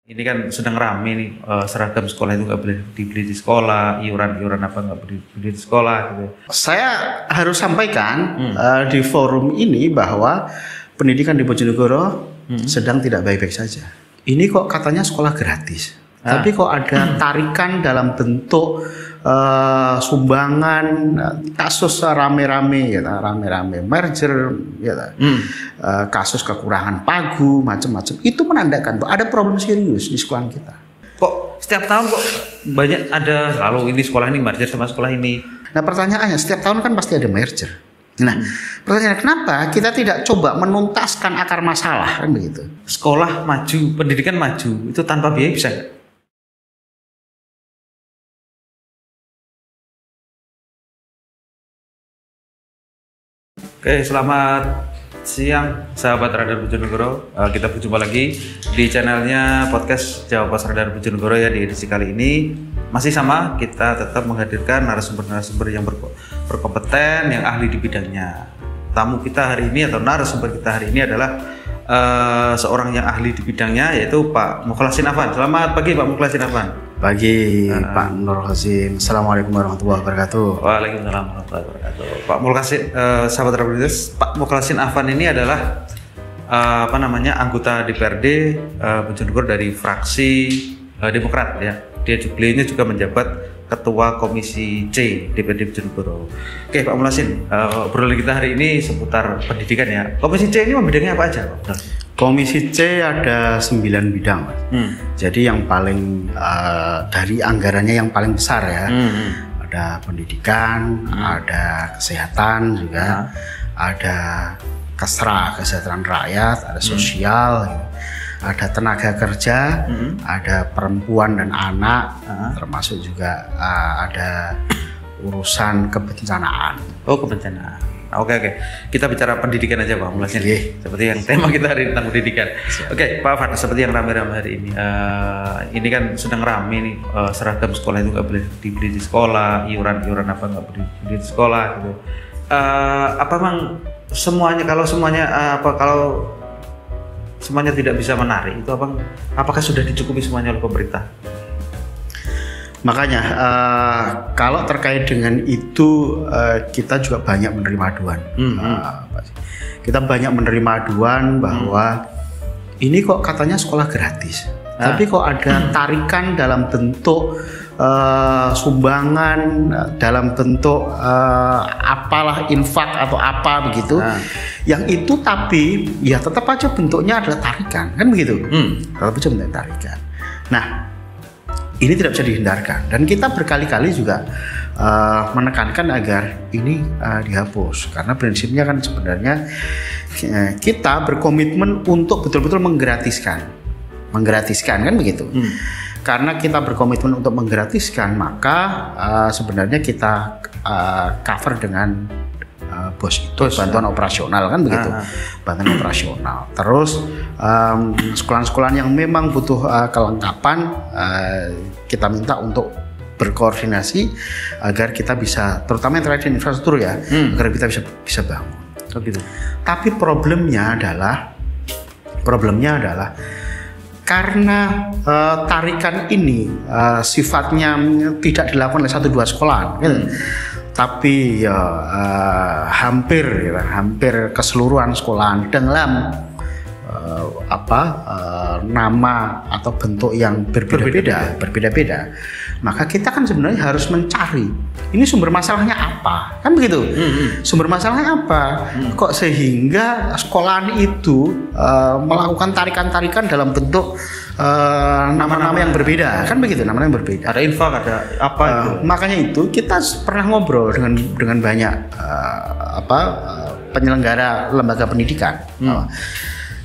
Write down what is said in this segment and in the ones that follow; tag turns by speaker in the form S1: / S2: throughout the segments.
S1: Ini kan sedang rame nih, seragam sekolah itu nggak boleh dibeli di sekolah, iuran apa nggak boleh dibeli di sekolah gitu.
S2: Saya harus sampaikan di forum ini bahwa pendidikan di Bojonegoro sedang tidak baik-baik saja. Ini kok katanya sekolah gratis, tapi kok ada tarikan dalam bentuk sumbangan, kasus rame-rame merger, kasus kekurangan pagu, macam-macam. Itu menandakan bahwa ada problem serius di sekolah kita.
S1: Kok setiap tahun kok banyak ada lalu ini sekolah ini merger sama sekolah ini.
S2: Nah pertanyaannya, setiap tahun kan pasti ada merger. Nah pertanyaannya, kenapa kita tidak coba menuntaskan akar masalah, kan begitu?
S1: Sekolah maju, pendidikan maju itu tanpa biaya bisa nggak? Oke, selamat siang sahabat Radar Bojonegoro. Kita berjumpa lagi di channelnya podcast Jawa Pos Radar Bojonegoro ya. Di edisi kali ini masih sama, kita tetap menghadirkan narasumber-narasumber yang berkompeten, yang ahli di bidangnya. Tamu kita hari ini atau narasumber kita hari ini adalah seorang yang ahli di bidangnya, yaitu Pak Mukhlasin Afan. Selamat pagi Pak Mukhlasin Afan.
S2: Pagi Pak Nur Hasim. Assalamualaikum warahmatullahi wabarakatuh.
S1: Waalaikumsalam warahmatullahi wabarakatuh. Pak Mukhlasin, sahabat Radar, Pak Mukhlasin Afan ini adalah anggota DPRD Bojonegoro dari fraksi Demokrat ya. Dia beliaunya juga menjabat Ketua Komisi C DPRD Bojonegoro. Oke Pak Mukhlasin, obrolan kita hari ini seputar pendidikan ya. Komisi C ini bidangnya apa aja Pak?
S2: Komisi C ada 9 bidang, Jadi yang paling dari anggarannya yang paling besar ya, ada pendidikan, ada kesehatan juga, ada kesejahteraan rakyat, ada sosial, ada tenaga kerja, ada perempuan dan anak, termasuk juga ada urusan kebencanaan.
S1: Oh, kebencanaan. Oke. Kita bicara pendidikan aja Pak Mukhlasin. Seperti yang tema kita hari ini tentang pendidikan. Oke, Pak Afan, seperti yang rame-rame hari ini. Ini kan sedang rame nih, seragam sekolah itu nggak boleh dibeli di sekolah, iuran apa nggak boleh dibeli di sekolah gitu. Apa memang semuanya kalau semuanya tidak bisa menarik itu apakah sudah dicukupi semuanya oleh pemerintah?
S2: Makanya kalau terkait dengan itu kita juga banyak menerima aduan. Kita banyak menerima aduan bahwa ini kok katanya sekolah gratis, tapi kok ada tarikan dalam bentuk sumbangan, dalam bentuk apalah infak atau apa begitu. Yang itu tapi ya tetap aja bentuknya adalah tarikan, kan begitu? Tetap aja bentuknya tarikan. Nah ini tidak bisa dihindarkan, dan kita berkali-kali juga menekankan agar ini dihapus, karena prinsipnya kan sebenarnya kita berkomitmen untuk betul-betul menggratiskan kan begitu. Karena kita berkomitmen untuk menggratiskan, maka sebenarnya kita cover dengan bantuan operasional kan begitu, bantuan operasional. Terus sekolah-sekolah yang memang butuh kelengkapan, kita minta untuk berkoordinasi agar kita bisa, terutama yang terkait dengan infrastruktur ya, agar kita bisa bangun. Gitu. Tapi problemnya adalah karena tarikan ini sifatnya tidak dilakukan oleh 1-2 sekolah, gitu. Tapi ya hampir keseluruhan sekolahan dalam nama atau bentuk yang berbeda-beda. Maka kita kan sebenarnya harus mencari ini sumber masalahnya apa, kan begitu? Sumber masalahnya apa? Kok sehingga sekolahan itu melakukan tarikan-tarikan dalam bentuk nama-nama yang berbeda, kan begitu? Nama yang berbeda.
S1: Ada infak, ada apa?
S2: Makanya itu kita pernah ngobrol dengan banyak penyelenggara lembaga pendidikan.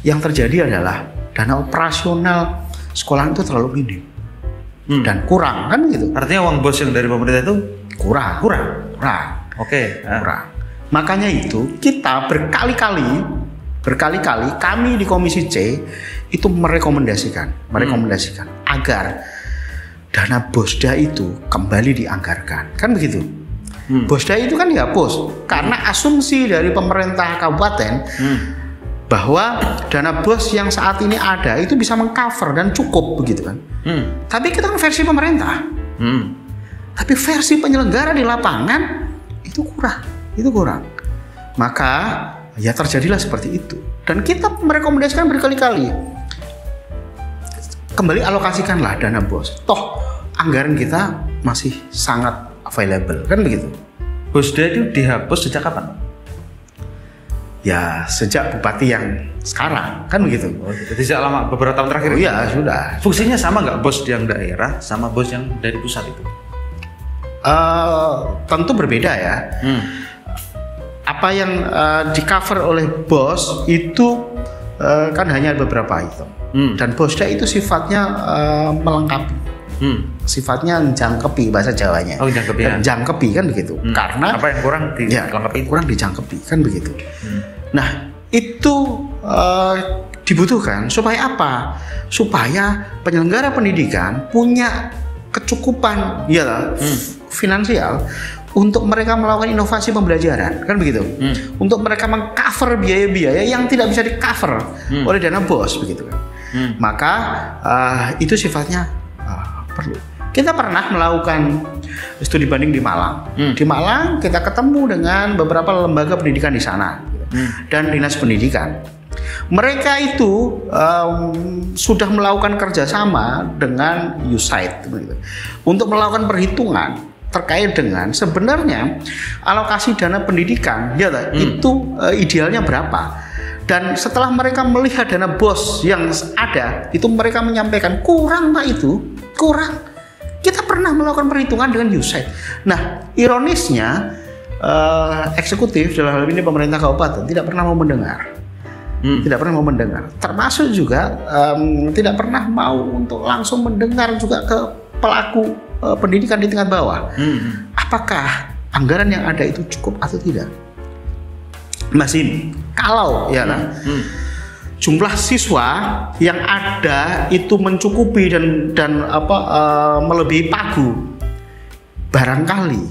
S2: Yang terjadi adalah dana operasional sekolah itu terlalu minim dan kurang, kan gitu.
S1: Artinya uang bos yang dari pemerintah itu kurang. Oke.
S2: Kurang. Makanya itu kita berkali-kali kami di Komisi C itu merekomendasikan agar dana Bosda itu kembali dianggarkan, kan begitu. Bosda itu kan dihapus karena asumsi dari pemerintah kabupaten bahwa dana BOS yang saat ini ada itu bisa mengcover dan cukup begitu kan. Tapi kita kan versi pemerintah. Tapi versi penyelenggara di lapangan itu kurang. Maka ya terjadilah seperti itu. Dan kita merekomendasikan berkali-kali, kembali alokasikanlah dana BOS. Toh anggaran kita masih sangat available kan begitu.
S1: BOSDA itu dihapus sejak kapan?
S2: Ya sejak bupati yang sekarang kan begitu.
S1: Jadi sejak lama, beberapa tahun terakhir.
S2: Oh iya sudah.
S1: Fungsinya sama nggak BOS yang daerah sama BOS yang dari pusat itu?
S2: Tentu berbeda ya. Apa yang di cover oleh BOS itu kan hanya beberapa item. Dan BOSDA itu sifatnya melengkapi. Sifatnya jangkepi bahasa Jawanya.
S1: Oh, jangkepi ya.
S2: Jangkepi kan begitu. Karena
S1: apa yang kurang dilengkapi?
S2: Kurang dijangkepi kan begitu. Nah, itu dibutuhkan supaya apa? Supaya penyelenggara pendidikan punya kecukupan finansial untuk mereka melakukan inovasi pembelajaran kan begitu. Untuk mereka mengcover biaya-biaya yang tidak bisa di-cover oleh dana BOS begitu kan. Maka itu sifatnya perlu. Kita pernah melakukan studi banding di Malang. Di Malang kita ketemu dengan beberapa lembaga pendidikan di sana dan dinas pendidikan. Mereka itu sudah melakukan kerjasama dengan USAID untuk melakukan perhitungan terkait dengan sebenarnya alokasi dana pendidikan itu idealnya berapa. Dan setelah mereka melihat dana BOS yang ada, itu mereka menyampaikan kurang Pak, itu kurang. Kita pernah melakukan perhitungan dengan USAID. Nah, ironisnya eksekutif dalam hal ini pemerintah kabupaten tidak pernah mau mendengar. Tidak pernah mau mendengar. Termasuk juga tidak pernah mau untuk langsung mendengar juga ke pelaku pendidikan di tingkat bawah. Apakah anggaran yang ada itu cukup atau tidak? Masih kalau jumlah siswa yang ada itu mencukupi dan melebihi pagu, barangkali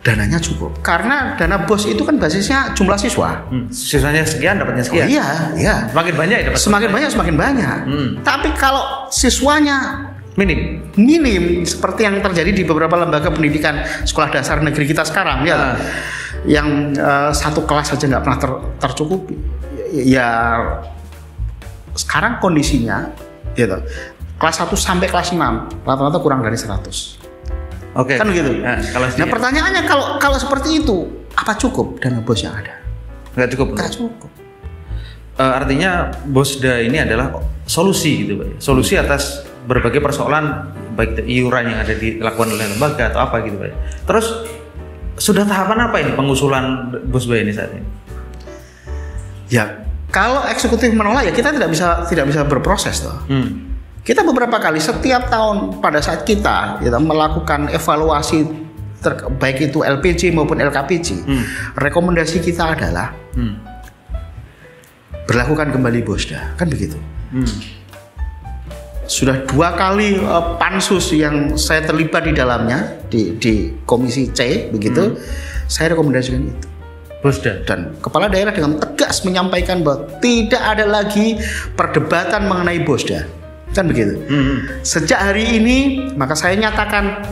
S2: dananya cukup. Karena dana BOS itu kan basisnya jumlah siswa.
S1: Siswanya sekian, dapatnya sekian.
S2: Oh, iya.
S1: Semakin banyak dapat.
S2: Semakin banyak. Tapi kalau siswanya minim seperti yang terjadi di beberapa lembaga pendidikan sekolah dasar negeri kita sekarang yang satu kelas saja nggak pernah tercukupi. Ya sekarang kondisinya kelas 1 sampai kelas 6 rata-rata kurang dari 100.
S1: Oke.
S2: Kan begitu.
S1: Nah,
S2: pertanyaannya kalau seperti itu apa cukup dana BOS yang ada?
S1: Nggak cukup. Artinya BOSDA ini adalah solusi gitu Pak. Solusi atas berbagai persoalan baik iuran yang ada dilakukan oleh lembaga atau apa gitu Pak. Terus sudah tahapan apa ini pengusulan BOSDA ini saat ini? Ya, kalau eksekutif menolak ya kita tidak bisa berproses toh. Kita beberapa kali setiap tahun pada saat kita melakukan evaluasi baik itu LPJ maupun LKPJ, rekomendasi kita adalah berlakukan kembali BOSDA, kan begitu. Sudah 2 kali pansus yang saya terlibat di dalamnya di komisi C begitu, saya rekomendasikan itu. BOSDA.
S2: Dan kepala daerah dengan tegas menyampaikan bahwa tidak ada lagi perdebatan mengenai BOSDA. Kan begitu. Sejak hari ini maka saya nyatakan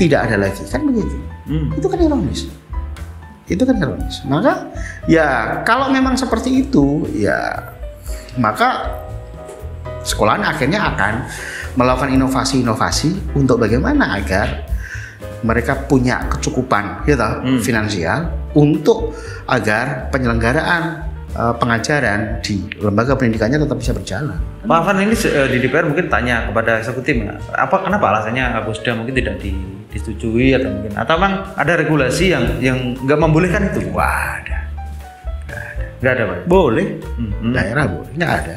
S2: tidak ada lagi. Kan begitu. Itu kan ironis. Maka ya kalau memang seperti itu ya maka sekolahan akhirnya akan melakukan inovasi-inovasi untuk bagaimana agar mereka punya kecukupan finansial untuk agar penyelenggaraan pengajaran di lembaga pendidikannya tetap bisa berjalan.
S1: Pak Afan, ini di DPR mungkin tanya kepada eksekutif, kenapa alasannya BOSDA mungkin tidak disetujui atau memang ada regulasi yang nggak membolehkan itu?
S2: Wah,
S1: nggak ada Pak.
S2: Boleh, daerah boleh, nggak ada.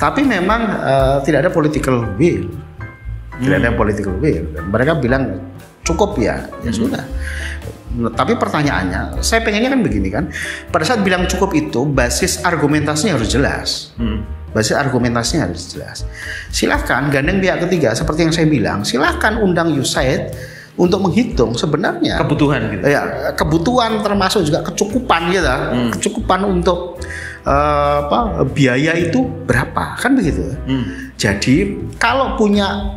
S2: Tapi memang tidak ada political will, Mereka bilang cukup ya sudah. Tapi pertanyaannya, saya pengennya kan begini kan, pada saat bilang cukup itu basis argumentasinya harus jelas. Silahkan gandeng pihak ketiga seperti yang saya bilang, silahkan undang USAID untuk menghitung sebenarnya
S1: kebutuhan gitu.
S2: Ya, kebutuhan termasuk juga kecukupan kecukupan untuk biaya itu berapa, kan begitu. Jadi kalau punya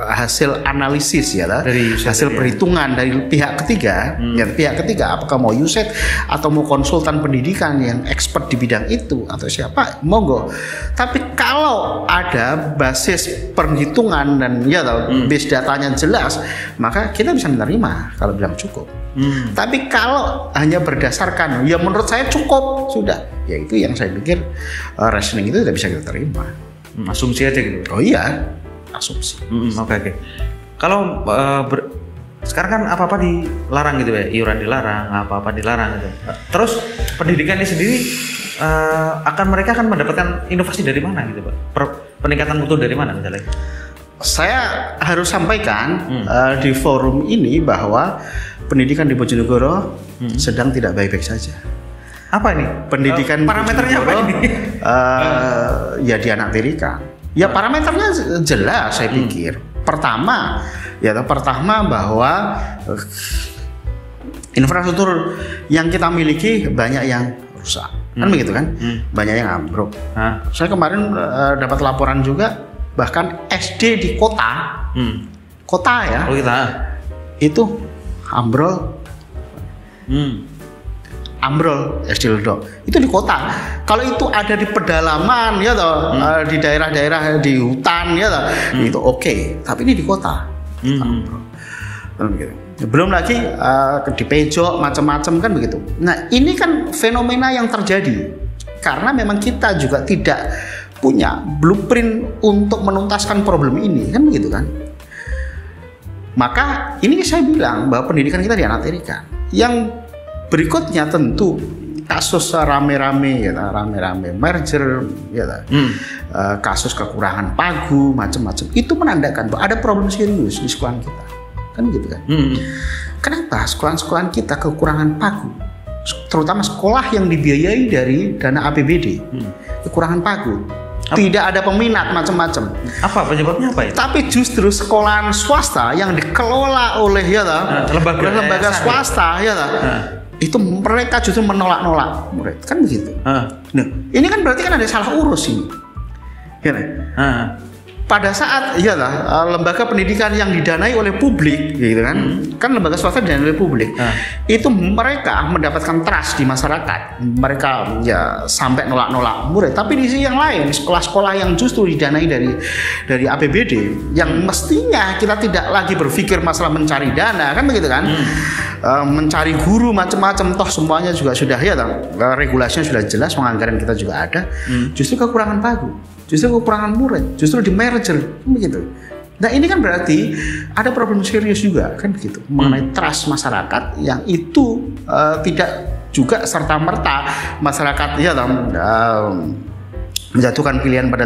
S2: hasil analisis ya,
S1: dari
S2: hasil perhitungan dari pihak ketiga, apakah mau USAID atau mau konsultan pendidikan yang expert di bidang itu atau siapa, monggo. Tapi kalau ada basis perhitungan dan base datanya jelas, maka kita bisa menerima kalau bilang cukup. Tapi kalau hanya berdasarkan ya menurut saya cukup sudah, ya itu yang saya pikir rationing itu tidak bisa kita terima.
S1: Asumsi aja gitu.
S2: Oh iya, asumsi.
S1: Oke. Kalau sekarang kan apa-apa dilarang gitu ya, iuran dilarang, apa-apa dilarang gitu. Terus pendidikan ini sendiri mereka akan mendapatkan inovasi dari mana gitu Pak? Peningkatan mutu dari mana misalnya?
S2: Saya harus sampaikan di forum ini bahwa pendidikan di Bojonegoro sedang tidak baik-baik saja.
S1: Apa ini?
S2: Pendidikan
S1: parameternya apa ini?
S2: Ya dianaktirikan. Ya parameternya jelas saya pikir. Pertama bahwa infrastruktur yang kita miliki banyak yang rusak. Kan begitu kan? Banyak yang ambruk. Saya kemarin dapat laporan juga bahkan SD di kota ya. Itu ambrol. Ambrol SD Ledok itu di kota. Kalau itu ada di pedalaman ya toh, di daerah-daerah di hutan ya toh, itu oke. Tapi ini di kota. Belum lagi di pejok macam-macam kan begitu. Nah ini kan fenomena yang terjadi karena memang kita juga tidak punya blueprint untuk menuntaskan problem ini kan begitu kan. Maka ini saya bilang bahwa pendidikan kita dianaktirikan. Yang berikutnya tentu kasus rame-rame merger kasus kekurangan pagu macam-macam itu menandakan bahwa ada problem serius di sekolah kita kan gitu kan. Kenapa sekolah-sekolah kita kekurangan pagu, terutama sekolah yang dibiayai dari dana APBD, kekurangan pagu, tidak ada peminat macam-macam.
S1: Apa penyebabnya apa itu?
S2: Tapi justru sekolahan swasta yang dikelola oleh lembaga swasta itu mereka justru menolak murid kan begitu. Nah, ini kan berarti kan ada salah urus ini. Pada saat lembaga pendidikan yang didanai oleh publik gitu kan lembaga swasta didanai oleh publik, itu mereka mendapatkan trust di masyarakat, mereka sampai nolak murid. Tapi di sisi yang lain sekolah-sekolah yang justru didanai dari APBD yang mestinya kita tidak lagi berpikir masalah mencari dana kan begitu kan, mencari guru macam-macam, toh semuanya juga sudah regulasinya sudah jelas, penganggaran kita juga ada, justru kekurangan pagu, justru kekurangan murid, justru di merger begitu. Nah ini kan berarti ada problem serius juga kan begitu mengenai trust masyarakat yang itu tidak juga serta merta masyarakat menjatuhkan pilihan pada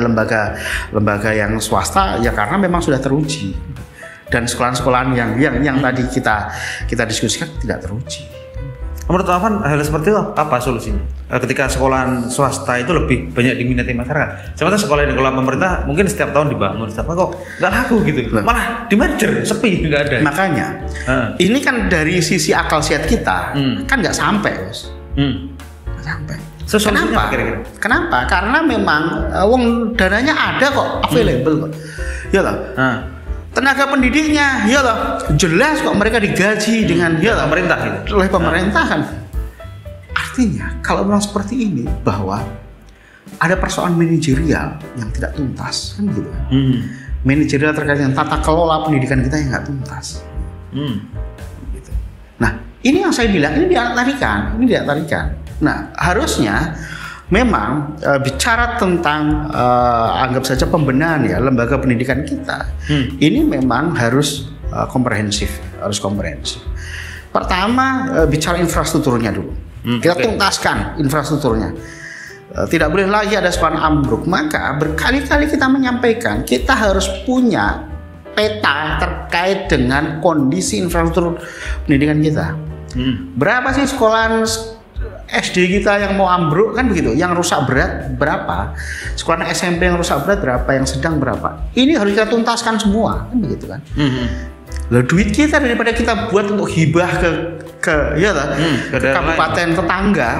S2: lembaga yang swasta ya karena memang sudah teruji, dan sekolahan-sekolahan yang tadi kita diskusikan tidak teruji.
S1: Menurut Afan hal seperti itu apa solusinya? Ketika sekolahan swasta itu lebih banyak diminati masyarakat, sementara sekolah yang dikelola pemerintah mungkin setiap tahun dibangun, kok nggak laku gitu, malah di merger sepi nggak ada.
S2: Makanya ini kan dari sisi akal sehat kita kan nggak sampai, Bos. Nggak sampai. Kenapa? Kira-kira? Kenapa? Karena memang dananya ada kok, available kok. Ya lah. Tenaga pendidiknya jelas kok mereka digaji dengan
S1: pemerintah gitu.
S2: Oleh pemerintah kan. Artinya kalau memang seperti ini bahwa ada persoalan manajerial yang tidak tuntas kan gitu kan. Manajerial terkait dengan tata kelola pendidikan kita yang nggak tuntas. Gitu. Nah ini yang saya bilang ini dianaktirikan. Nah harusnya memang bicara tentang anggap saja pembenahan lembaga pendidikan kita ini memang harus komprehensif. Pertama bicara infrastrukturnya dulu, kita tuntaskan infrastrukturnya. Tidak boleh lagi ada sekolah ambruk. Maka berkali-kali kita menyampaikan kita harus punya peta terkait dengan kondisi infrastruktur pendidikan kita. Berapa sih sekolahan SD kita yang mau ambruk kan begitu, yang rusak berat berapa, sekolah SMP yang rusak berat berapa, yang sedang berapa, ini harus kita tuntaskan semua kan begitu kan. Lalu duit kita daripada kita buat untuk hibah ke ke ya lah, ke kabupaten tetangga,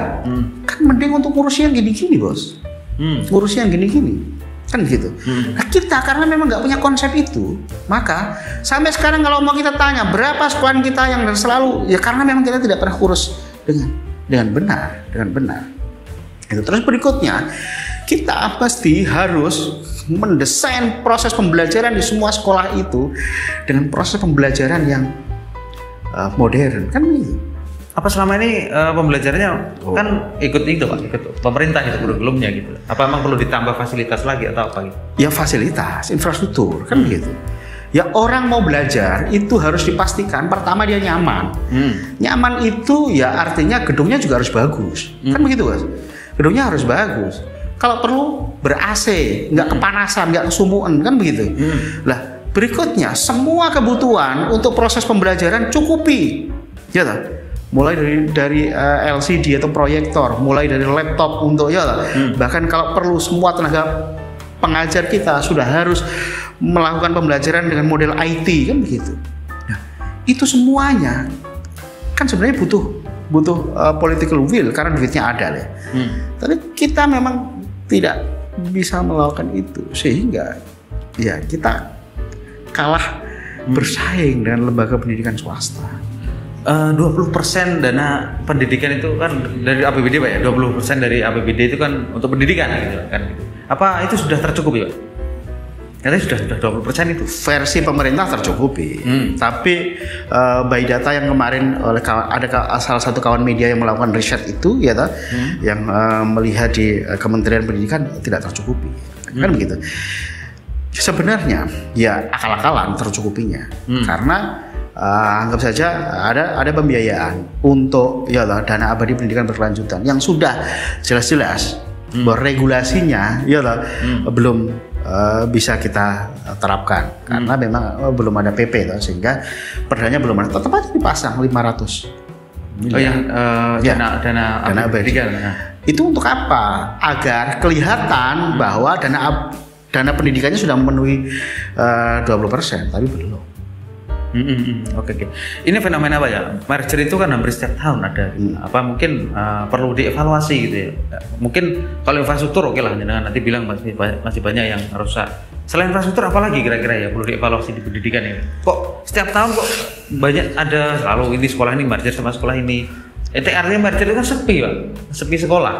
S2: kan mending untuk ngurusi yang gini-gini bos, ngurusi yang gini-gini kan gitu. Nah kita karena memang nggak punya konsep itu, maka sampai sekarang kalau mau kita tanya berapa sekolah kita yang selalu ya karena memang kita tidak pernah urus dengan benar. Itu terus berikutnya kita pasti harus mendesain proses pembelajaran di semua sekolah itu dengan proses pembelajaran yang modern kan begitu.
S1: Apa selama ini pembelajarannya kan ikut pemerintah itu kurikulumnya gitu. Apa emang perlu ditambah fasilitas lagi atau apa gitu?
S2: Ya fasilitas, infrastruktur kan begitu. Ya orang mau belajar itu harus dipastikan pertama dia nyaman. Nyaman itu ya artinya gedungnya juga harus bagus. Kan begitu Mas. Gedungnya harus bagus. Kalau perlu ber-AC, nggak kepanasan, nggak kesumuan kan begitu. Lah berikutnya semua kebutuhan untuk proses pembelajaran cukupi. Ya toh? Mulai dari LCD atau proyektor, mulai dari laptop untuk bahkan kalau perlu semua tenaga pengajar kita sudah harus melakukan pembelajaran dengan model IT kan begitu. Nah, itu semuanya kan sebenarnya butuh political will karena duitnya ada ya. Tapi kita memang tidak bisa melakukan itu sehingga ya kita kalah bersaing dengan lembaga pendidikan swasta.
S1: 20% dana pendidikan itu kan dari APBD Pak ya, 20% dari APBD itu kan untuk pendidikan gitu kan. Apa itu sudah tercukupi Pak? Katanya sudah 20% itu.
S2: Versi pemerintah tercukupi. Tapi by data yang kemarin oleh ada salah satu kawan media yang melakukan riset itu yang melihat di Kementerian Pendidikan tidak tercukupi. Kan begitu. Sebenarnya ya akal-akalan tercukupinya. Karena anggap saja ada pembiayaan untuk dana abadi pendidikan berkelanjutan yang sudah jelas-jelas bahwa regulasinya belum bisa kita terapkan karena memang belum ada PP sehingga perdanya belum ada, tetap aja dipasang 500 dana abadi itu untuk apa? Agar kelihatan bahwa dana pendidikannya sudah memenuhi 20%, tapi belum.
S1: Oke. Ini fenomena apa ya? Merger itu kan hampir setiap tahun ada. Apa mungkin perlu dievaluasi gitu ya? Mungkin kalau infrastruktur oke lah, nanti bilang masih banyak yang rusak. Selain infrastruktur apalagi kira-kira ya perlu dievaluasi di pendidikan ini? Kok setiap tahun kok banyak ada selalu ini sekolah ini merger sama sekolah ini? Artinya merger itu kan sepi sekolah.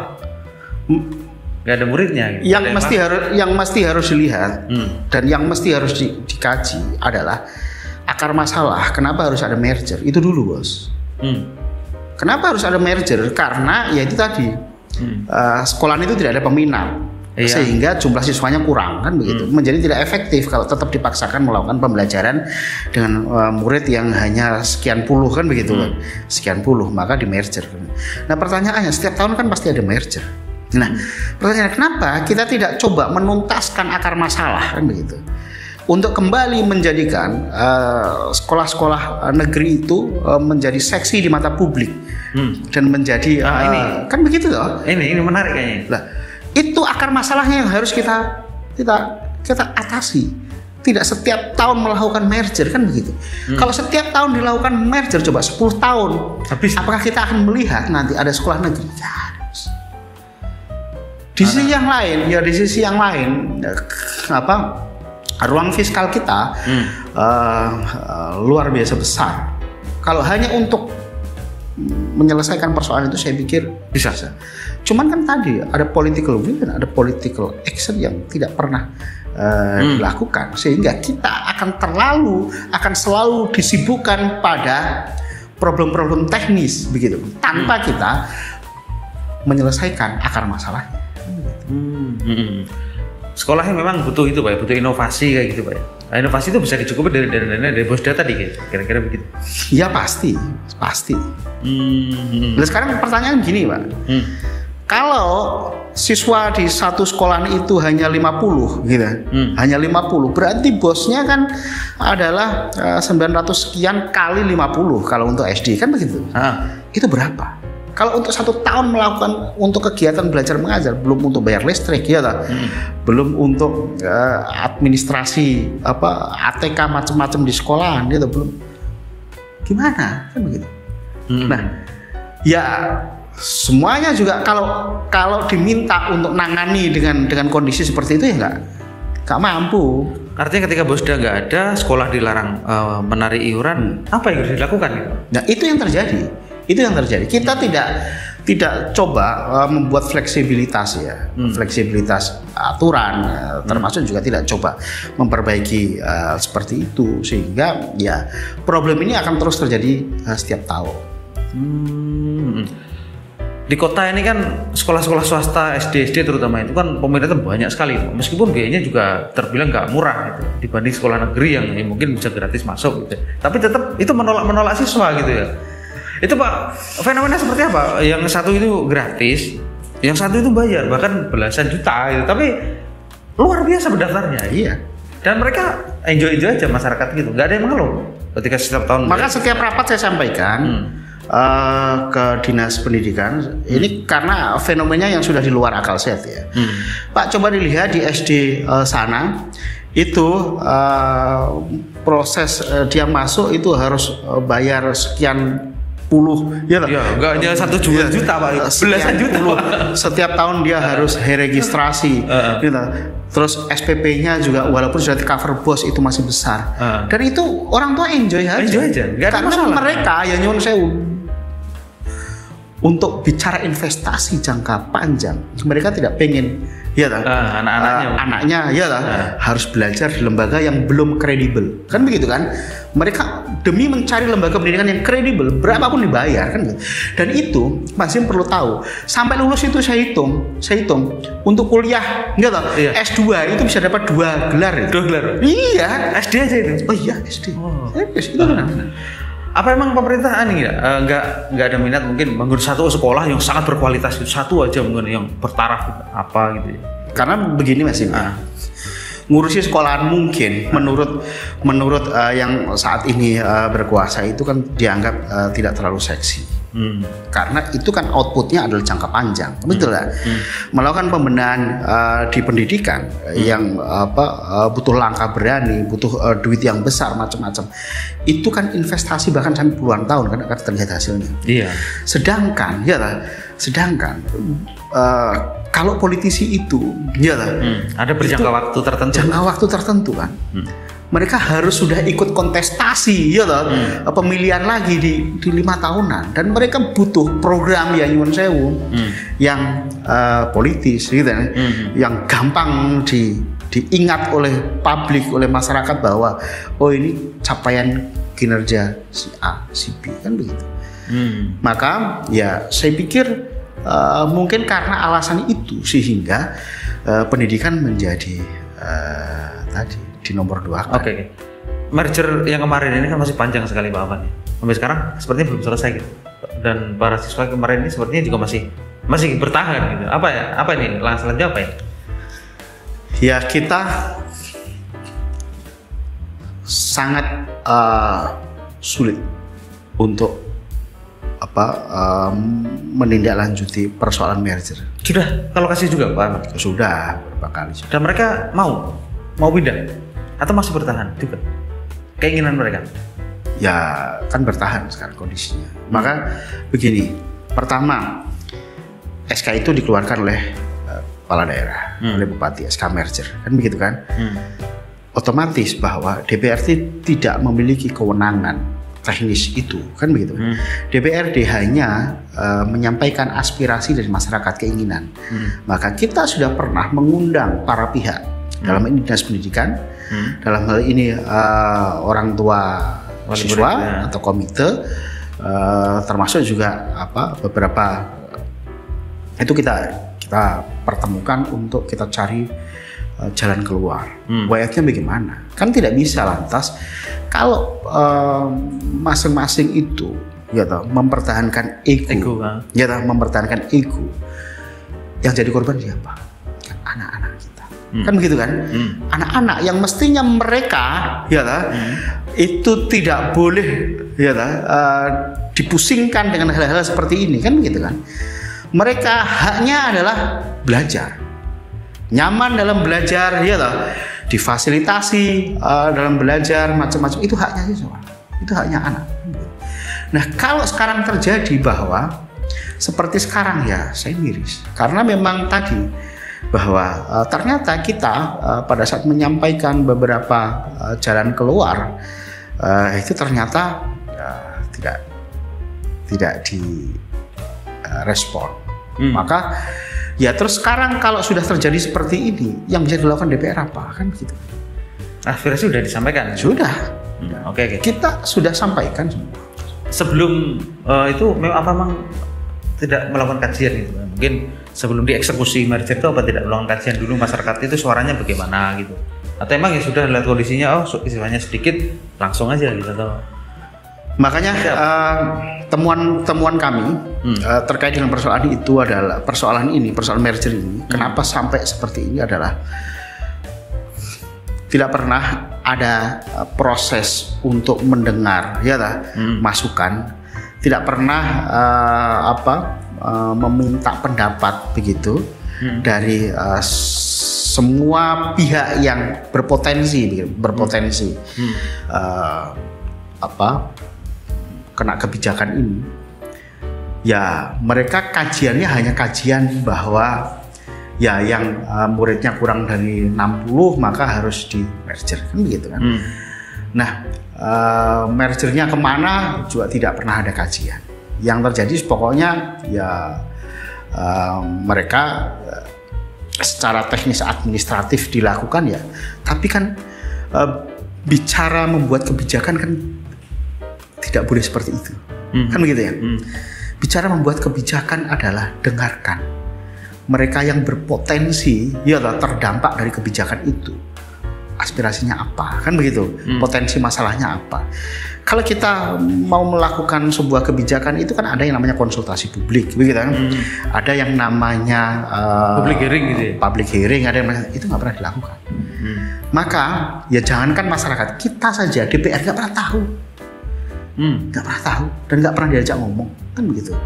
S1: Gak ada muridnya. Gitu.
S2: Yang mesti harus dilihat dan yang mesti harus dikaji adalah akar masalah kenapa harus ada merger itu dulu bos. Kenapa harus ada merger? Karena ya itu tadi sekolahan itu tidak ada peminat sehingga jumlah siswanya kurang kan begitu, menjadi tidak efektif kalau tetap dipaksakan melakukan pembelajaran dengan murid yang hanya sekian puluh kan begitu kan, sekian puluh maka di merger. Nah pertanyaannya setiap tahun kan pasti ada merger. Nah pertanyaannya kenapa kita tidak coba menuntaskan akar masalah kan begitu? Untuk kembali menjadikan sekolah-sekolah negeri itu menjadi seksi di mata publik dan menjadi
S1: ini
S2: kan begitu loh.
S1: Ini menarik kayaknya.
S2: Lah, itu akar masalahnya yang harus kita atasi. Tidak setiap tahun melakukan merger kan begitu. Kalau setiap tahun dilakukan merger coba 10 tahun, apakah kita akan melihat nanti ada sekolah negeri? Di sisi yang lain ruang fiskal kita luar biasa besar. Kalau hanya untuk menyelesaikan persoalan itu saya pikir bisa. Cuman kan tadi ada political will dan ada political action yang tidak pernah dilakukan sehingga kita akan selalu disibukkan pada problem-problem teknis begitu tanpa kita menyelesaikan akar masalahnya.
S1: Sekolahnya memang butuh itu Pak, butuh inovasi kayak gitu Pak ya. Nah, inovasi itu bisa dicukupi dari bos data tadi kira-kira begitu.
S2: Ya pasti. Nah, sekarang pertanyaan gini Pak. Kalau siswa di satu sekolah itu hanya 50 gitu. Hanya 50, berarti bosnya kan adalah 900 sekian kali 50 kalau untuk SD kan begitu. Itu berapa? Kalau untuk 1 tahun melakukan untuk kegiatan belajar mengajar, belum untuk bayar listrik belum untuk administrasi ATK macam-macam di sekolahan gitu, belum. Gimana kan begitu? Nah, ya semuanya juga kalau diminta untuk nangani dengan kondisi seperti itu ya nggak mampu.
S1: Artinya ketika bos sudah nggak ada, sekolah dilarang menarik iuran, apa yang harus dilakukan?
S2: Nah, itu yang terjadi. Kita tidak coba membuat fleksibilitas ya, fleksibilitas aturan, termasuk juga tidak coba memperbaiki seperti itu, sehingga ya problem ini akan terus terjadi setiap tahun.
S1: Di kota ini kan sekolah-sekolah swasta, SD terutama itu kan pemerintah banyak sekali, meskipun biayanya juga terbilang nggak murah gitu, dibanding sekolah negeri yang mungkin bisa gratis masuk gitu. Tapi tetap itu menolak siswa gitu ya. Itu Pak, fenomena seperti apa? Yang satu itu gratis, yang satu itu bayar, bahkan belasan juta gitu. Tapi luar biasa pendaftarnya.
S2: Iya.
S1: Dan mereka enjoy aja masyarakat gitu, nggak ada yang mengeluh ketika setiap tahun.
S2: Maka setiap rapat saya sampaikan ke dinas pendidikan ini karena fenomenanya yang sudah di luar akal sehat ya. Pak, coba dilihat di SD sana itu proses dia masuk itu harus bayar sekian puluh ya,
S1: nggak hanya 1 juta Pak, belasan juta
S2: setiap tahun dia harus registrasi gitu. Terus SPP-nya juga walaupun sudah di cover bos itu masih besar, dan itu orang tua enjoy aja. Karena mereka ya nyuwun sewu, untuk bicara investasi jangka panjang mereka tidak pengen ya anaknya ya harus belajar di lembaga yang belum kredibel, kan begitu kan. Mereka demi mencari lembaga pendidikan yang kredibel berapapun dibayar kan gitu. Dan itu masih perlu tahu, sampai lulus itu saya hitung untuk kuliah enggak tahu S2 itu bisa dapat 2 gelar ya?
S1: 2 gelar?
S2: Iya,
S1: SD aja itu?
S2: Oh iya SD. Itu
S1: apa emang pemerintah nggak ada minat mungkin bangun satu sekolah yang sangat berkualitas, satu aja mungkin yang bertaraf apa gitu ya?
S2: Karena begini Mas Im, ngurusi sekolahan mungkin menurut yang saat ini berkuasa itu kan dianggap tidak terlalu seksi. Karena itu kan outputnya adalah jangka panjang, betul lah. Melakukan pembenahan di pendidikan yang butuh langkah berani, butuh duit yang besar macam-macam. Itu kan investasi bahkan sampai puluhan tahun kan akan terlihat hasilnya.
S1: Iya.
S2: Sedangkan kalau politisi itu
S1: ada berjangka waktu tertentu.
S2: Jangka waktu tertentu kan. Mereka harus sudah ikut kontestasi pemilihan lagi di 5 tahunan, dan mereka butuh program ya nyuwun sewu yang politis gitu yang gampang diingat oleh publik, oleh masyarakat bahwa oh ini capaian kinerja si A, si B kan begitu. Maka ya saya pikir mungkin karena alasan itu sehingga pendidikan menjadi tadi di nomor 2 kan.
S1: Oke. Merger yang kemarin ini kan masih panjang sekali Pak Afan. Sampai sekarang sepertinya belum selesai gitu. Dan para siswa kemarin ini sepertinya juga masih bertahan gitu. Apa ini? Langkah selanjutnya apa ya?
S2: Ya kita sangat sulit untuk menindaklanjuti persoalan merger.
S1: Sudah kalau kasih juga Pak?
S2: Sudah beberapa kali.
S1: Dan mereka mau pindah atau masih bertahan juga keinginan mereka?
S2: Ya kan bertahan sekarang kondisinya. Maka begini, pertama SK itu dikeluarkan oleh kepala daerah, oleh bupati, SK merger kan begitu kan. Otomatis bahwa DPRD tidak memiliki kewenangan teknis itu kan begitu. DPRD hanya menyampaikan aspirasi dari masyarakat, keinginan. Maka kita sudah pernah mengundang para pihak, dalam ini dinas pendidikan, dalam hal ini orang tua siswa atau komite, termasuk juga beberapa itu kita pertemukan untuk kita cari jalan keluar. Wayaknya bagaimana? Kan tidak bisa lantas kalau masing-masing itu mempertahankan ego mempertahankan ego. Yang jadi korban siapa? Kan anak-anak kita. Kan begitu kan? Anak-anak yang mestinya mereka itu tidak boleh dipusingkan dengan hal-hal seperti ini kan begitu kan? Mereka haknya adalah belajar, nyaman dalam belajar, difasilitasi dalam belajar macam-macam, itu haknya siswa, itu haknya anak. Nah, kalau sekarang terjadi bahwa seperti sekarang ya, saya miris. Karena memang tadi bahwa ternyata kita pada saat menyampaikan beberapa jalan keluar itu ternyata tidak direspon. Maka ya terus sekarang kalau sudah terjadi seperti ini, yang bisa dilakukan DPR apa kan gitu?
S1: Aspirasi sudah disampaikan.
S2: Sudah.
S1: Oke.
S2: Kita sudah sampaikan semua.
S1: Sebelum itu memang tidak melakukan kajian gitu. Mungkin sebelum dieksekusi merger itu apa tidak melakukan kajian dulu masyarakat itu suaranya bagaimana gitu? Atau emang ya sudah lihat kondisinya istilahnya sedikit langsung aja gitu atau?
S2: Makanya temuan kami terkait dengan persoalan merger ini, kenapa sampai seperti ini adalah tidak pernah ada proses untuk mendengar masukan, tidak pernah meminta pendapat begitu dari semua pihak yang berpotensi kena kebijakan ini. Ya, mereka kajiannya hanya kajian bahwa ya yang muridnya kurang dari 60 maka harus di merger kan begitu kan. Nah, mergernya kemana juga tidak pernah ada kajian. Yang terjadi pokoknya ya mereka secara teknis administratif dilakukan ya, tapi kan bicara membuat kebijakan kan tidak boleh seperti itu, kan begitu ya. Bicara membuat kebijakan adalah dengarkan mereka yang berpotensi ya terdampak dari kebijakan itu, aspirasinya apa, kan begitu, potensi masalahnya apa. Kalau kita mau melakukan sebuah kebijakan itu kan ada yang namanya konsultasi publik, begitu kan? Ada yang namanya
S1: public hearing gitu ya?
S2: Public hearing, ada yang itu nggak pernah dilakukan. Maka ya jangankan masyarakat, kita saja DPR nggak pernah tahu, nggak pernah tahu dan nggak pernah diajak ngomong, kan begitu.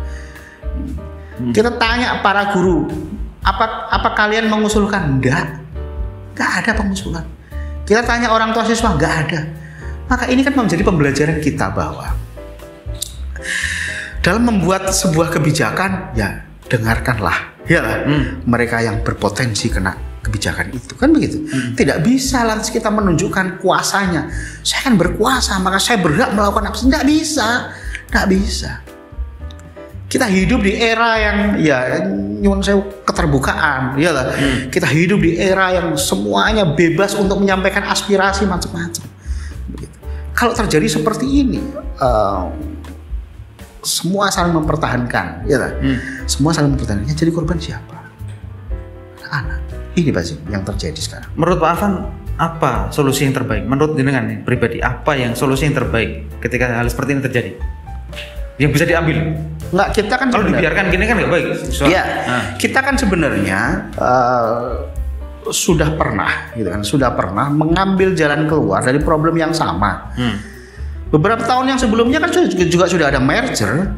S2: Kita tanya para guru, apa kalian mengusulkan? Nggak ada pengusulan. Kita tanya orang tua siswa, nggak ada. Maka ini kan menjadi pembelajaran kita bahwa dalam membuat sebuah kebijakan ya dengarkanlah mereka yang berpotensi kena kebijakan itu, kan begitu. Tidak bisa lantas kita menunjukkan kuasanya. Saya kan berkuasa maka saya berhak melakukan apa? Tidak bisa. Kita hidup di era yang ya nyuwun sewu keterbukaan, kita hidup di era yang semuanya bebas untuk menyampaikan aspirasi macam-macam. Kalau terjadi seperti ini, semua saling mempertahankan, semua saling mempertahankan. Jadi korban siapa? Anak. Ini pasti yang terjadi sekarang.
S1: Menurut Pak Afan, apa solusi yang terbaik? Menurut jenengan pribadi, apa yang solusi yang terbaik ketika hal seperti ini terjadi? Yang bisa diambil?
S2: Enggak, kita kan
S1: kalau dibiarkan gini kan nggak baik.
S2: Kita kan sebenarnya sudah pernah mengambil jalan keluar dari problem yang sama. Beberapa tahun yang sebelumnya kan juga sudah ada merger,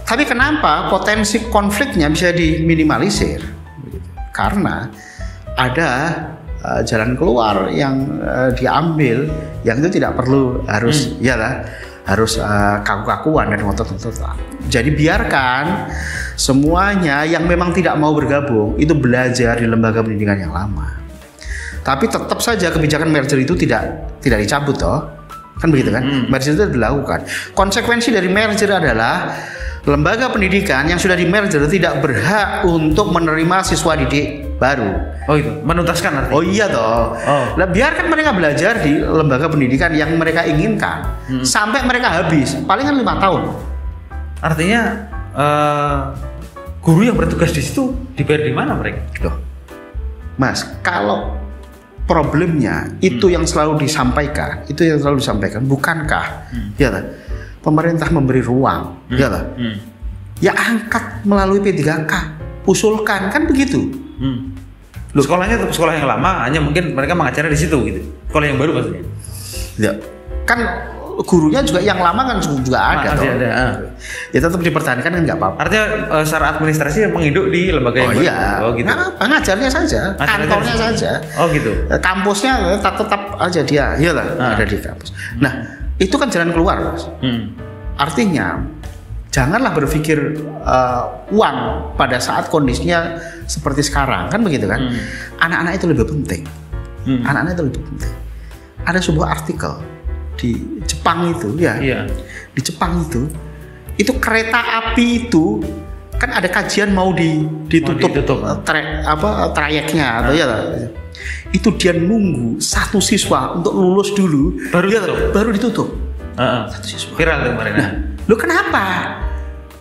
S2: tapi kenapa potensi konfliknya bisa diminimalisir? Karena ada jalan keluar yang diambil, yang itu tidak perlu harus kaku-kakuan dan ngotot-ngototan. Jadi biarkan semuanya yang memang tidak mau bergabung itu belajar di lembaga pendidikan yang lama. Tapi tetap saja kebijakan merger itu tidak dicabut toh. Kan begitu kan? Merger itu dilakukan. Konsekuensi dari merger adalah lembaga pendidikan yang sudah di merger tidak berhak untuk menerima siswa didik baru.
S1: Oh itu menuntaskan artinya.
S2: Oh iya toh. Nah, biarkan mereka belajar di lembaga pendidikan yang mereka inginkan sampai mereka habis, palingan 5 tahun.
S1: Artinya guru yang bertugas di situ dibayar di mana mereka?
S2: Loh, Mas, kalau problemnya itu yang selalu disampaikan, bukankah pemerintah memberi ruang, ya angkat melalui P3K, usulkan, kan begitu.
S1: Sekolahnya tetap sekolah yang lama, hanya mungkin mereka mengajarnya di situ gitu. Sekolah yang baru maksudnya?
S2: Ya, kan gurunya juga yang lama kan juga ada. Ya tetap dipertahankan kan nggak apa-apa.
S1: Artinya secara administrasi menginduk di lembaga yang baru.
S2: Iya. Oh gitu. Ngajarnya saja, kantornya saja.
S1: Oh gitu.
S2: Kampusnya tetap aja dia, ada di kampus. Nah, Itu kan jalan keluar, Mas. Artinya janganlah berpikir uang pada saat kondisinya seperti sekarang, kan begitu kan? Anak-anak itu lebih penting. Anak-anak itu lebih penting. Ada sebuah artikel di Jepang itu, ya. Di Jepang itu kereta api itu kan ada kajian mau ditutup trayeknya atau ya. Itu dia nunggu satu siswa untuk lulus dulu, baru ditutup. Satu siswa.
S1: Viral kemarin.
S2: Nah, lo kenapa?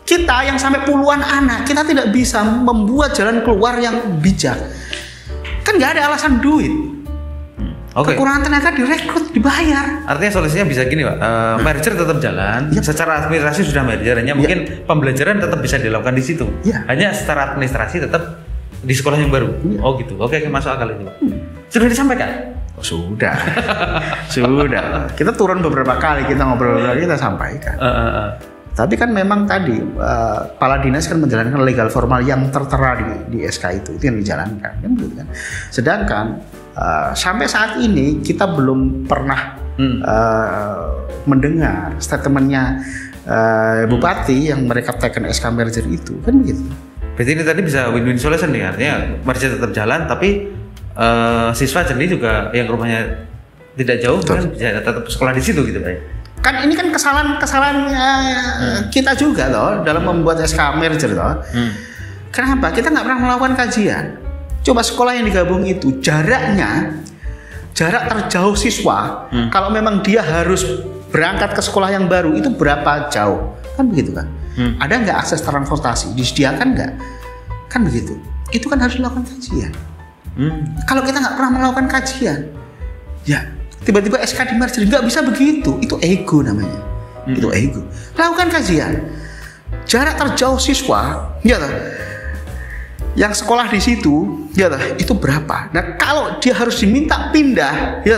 S2: Kita yang sampai puluhan anak, kita tidak bisa membuat jalan keluar yang bijak. Kan nggak ada alasan duit. Kekurangan tenaga direkrut, dibayar.
S1: Artinya solusinya bisa gini, Pak. Merger tetap jalan. Secara administrasi sudah merger, hanya mungkin pembelajaran tetap bisa dilakukan di situ. Hanya secara administrasi tetap di sekolah yang baru. Oh gitu. Oke, masuk akal ini, Pak. Sudah disampaikan?
S2: Oh, sudah. Sudah. Kita turun beberapa kali, kita ngobrol, kita sampaikan. Tapi kan memang tadi kepala dinas kan menjalankan legal formal yang tertera di SK itu yang dijalankan, kan gitu kan. Sedangkan sampai saat ini kita belum pernah mendengar statementnya bupati yang mereka tekan SK merger itu, kan begitu.
S1: Berarti ini tadi bisa win-win solution nih, artinya merger tetap jalan, tapi siswa jadi juga yang rumahnya tidak jauh kan bisa tetap sekolah di situ gitu, Pak.
S2: Kan ini kan kesalahan kita juga loh dalam membuat SK merger loh. Kenapa? Kita nggak pernah melakukan kajian. Coba sekolah yang digabung itu jarak terjauh siswa, kalau memang dia harus berangkat ke sekolah yang baru itu berapa jauh? Kan begitu kan? Ada nggak akses transportasi? Disediakan nggak? Kan begitu. Itu kan harus dilakukan kajian. Kalau kita nggak pernah melakukan kajian, ya tiba-tiba SK di merger, nggak bisa begitu. Itu ego namanya. Itu ego. Lakukan kajian. Jarak terjauh siswa, ya yang sekolah di situ, ya itu berapa? Nah, kalau dia harus diminta pindah, ya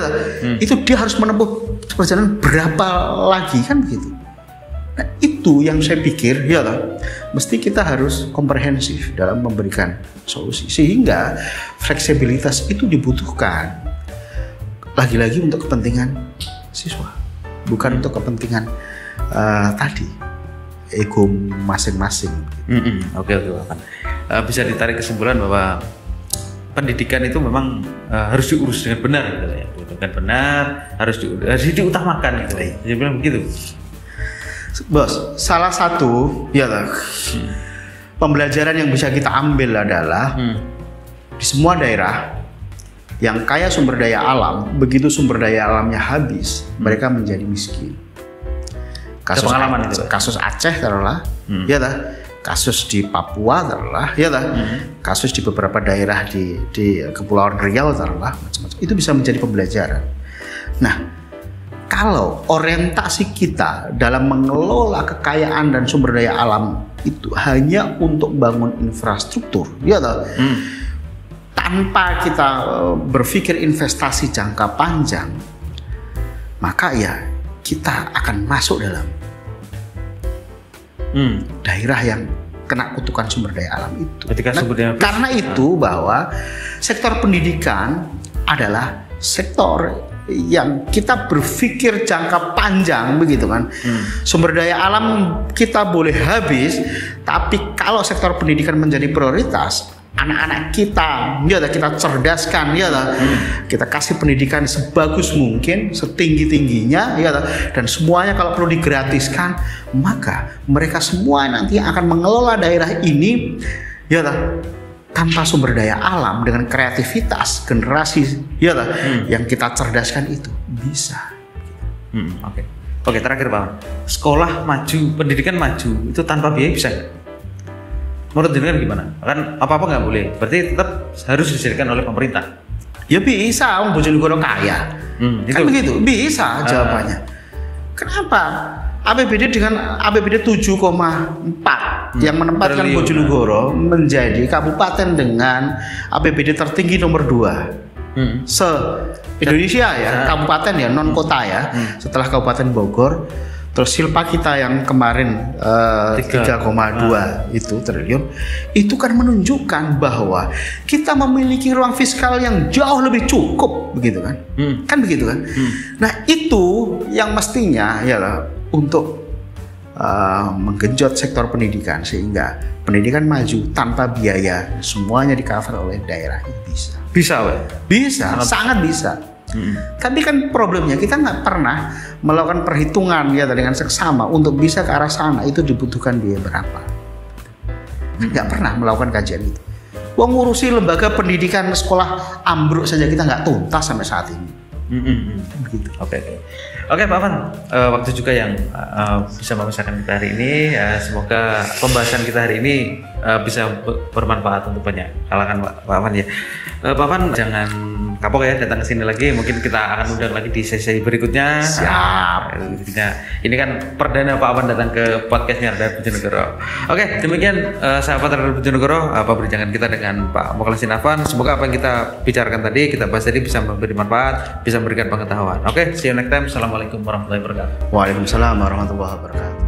S2: itu dia harus menempuh perjalanan berapa lagi, kan begitu. Nah, itu yang saya pikir, ya mesti kita harus komprehensif dalam memberikan solusi, sehingga fleksibilitas itu dibutuhkan. Lagi-lagi untuk kepentingan siswa, bukan untuk kepentingan tadi ego masing-masing.
S1: Oke, Pak. Bisa ditarik kesimpulan bahwa pendidikan itu memang harus diurus dengan benar, gitu ya. Dengan benar, harus diutamakan, gitu. Jadi bilang begitu.
S2: Bos, salah satu pembelajaran yang bisa kita ambil adalah di semua daerah yang kaya sumber daya alam, begitu sumber daya alamnya habis, mereka menjadi miskin. Kasus Aceh taruhlah, kasus di Papua taruhlah, kasus di beberapa daerah di Kepulauan Riau taruhlah, macam-macam. Itu bisa menjadi pembelajaran. Nah, kalau orientasi kita dalam mengelola kekayaan dan sumber daya alam itu hanya untuk bangun infrastruktur, tanpa kita berpikir investasi jangka panjang, maka ya kita akan masuk dalam daerah yang kena kutukan sumber daya alam itu. Karena itu bahwa sektor pendidikan adalah sektor yang kita berpikir jangka panjang, begitu kan. Sumber daya alam kita boleh habis, tapi kalau sektor pendidikan menjadi prioritas, anak-anak kita cerdaskan, kita kasih pendidikan sebagus mungkin, setinggi-tingginya, dan semuanya kalau perlu digratiskan, maka mereka semua nanti akan mengelola daerah ini, tanpa sumber daya alam, dengan kreativitas generasi, yang kita cerdaskan itu bisa. Oke, terakhir Pak, sekolah maju, pendidikan maju itu tanpa biaya bisa nggak? Menurut jenengan gimana? Kan apa-apa nggak boleh, berarti tetap harus disediakan oleh pemerintah. Ya bisa, Bojonegoro kaya. Kan begitu, bisa jawabannya. Kenapa? APBD dengan APBD 7,4 yang menempatkan Bojonegoro menjadi kabupaten dengan APBD tertinggi nomor 2 se Indonesia ya, kabupaten ya, non kota ya, setelah Kabupaten Bogor. Terus silpa kita yang kemarin 3,2 itu triliun, itu kan menunjukkan bahwa kita memiliki ruang fiskal yang jauh lebih cukup, begitu kan? Kan begitu kan? Nah itu yang mestinya ya untuk menggenjot sektor pendidikan sehingga pendidikan maju tanpa biaya, semuanya di cover oleh daerah. Bisa.
S1: Bisa, Pak?
S2: Bisa, sangat bisa. Tapi kan problemnya kita nggak pernah melakukan perhitungan ya dengan seksama untuk bisa ke arah sana itu dibutuhkan biaya berapa. Nggak pernah melakukan kajian itu. Wah, ngurusi lembaga pendidikan sekolah ambruk saja kita nggak tuntas sampai saat ini. Begitu.
S1: Oke, Pak Afan, waktu juga yang bisa memisahkan kita hari ini. Semoga pembahasan kita hari ini bisa bermanfaat untuk banyak kalangan, Pak Afan ya. Pak Afan jangan kapok ya datang ke sini lagi. Mungkin kita akan undang lagi di sesi berikutnya.
S2: Siap.
S1: Ini kan perdana Pak Afan datang ke podcastnya Radar Bojonegoro. Oke, demikian sahabat Radar Bojonegoro, perbincangan kita dengan Pak Mukhlasin Afan. Semoga apa yang kita bicarakan tadi, kita bahas tadi bisa memberi manfaat, bisa memberikan pengetahuan. Oke, see you next time. Assalamualaikum warahmatullahi wabarakatuh.
S2: Waalaikumsalam warahmatullahi wabarakatuh.